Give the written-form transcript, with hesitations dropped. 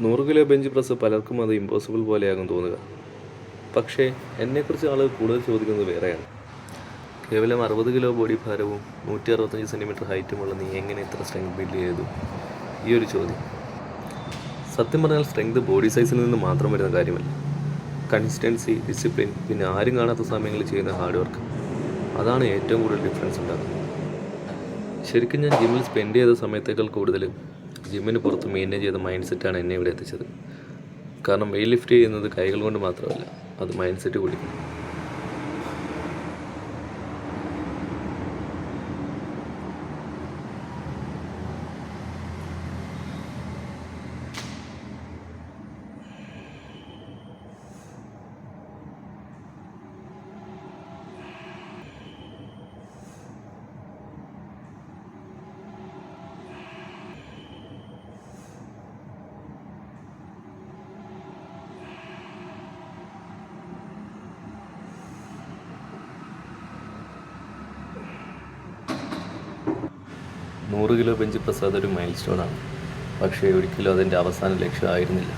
100 kilo bench press പലർക്കും അത് impossible പോലെയാകും തോന്നുക. പക്ഷേ എന്നെക്കുറിച്ച് ആളുകൾ കൂടുതൽ ചോദിക്കുന്നത് വേറെയാണ്. കേവലം 60 കിലോ ബോഡി ഭാരവും 165 സെൻറ്റിമീറ്റർ ഹൈറ്റുമുള്ള നീ എങ്ങനെ ഇത്ര സ്ട്രെങ്ത് ബിൽഡ് ചെയ്തു? ഈ ഒരു ചോദ്യം. സത്യം പറഞ്ഞാൽ സ്ട്രെങ്ത് ബോഡി സൈസിൽ നിന്ന് മാത്രം വരുന്ന കാര്യമല്ല. കൺസിസ്റ്റൻസി, ഡിസിപ്ലിൻ, പിന്നെ ആരും കാണാത്ത സമയങ്ങളിൽ ചെയ്യുന്ന ഹാർഡ് വർക്ക്, അതാണ് ഏറ്റവും കൂടുതൽ ഡിഫറൻസ് ഉണ്ടാകുന്നത്. ശരിക്കും ഞാൻ ജിമ്മിൽ സ്പെൻഡ് ചെയ്ത സമയത്തേക്കാൾ കൂടുതൽ ജിമ്മിന് പുറത്ത് മെയിൻറ്റെയിൻ ചെയ്ത മൈൻഡ് സെറ്റാണ് എന്നെ ഇവിടെ എത്തിച്ചത്. കാരണം വെയിറ്റ് ലിഫ്റ്റ് ചെയ്യുന്നത് കൈകൾ കൊണ്ട് മാത്രമല്ല, അത് മൈൻഡ് സെറ്റ് കൂടി. 100 കിലോ ബെഞ്ച് പ്രസ് അതൊരു മൈൽ സ്റ്റോണാണ്. പക്ഷേ ഒരിക്കലും അതിൻ്റെ അവസാന ലക്ഷ്യമായിരുന്നില്ല.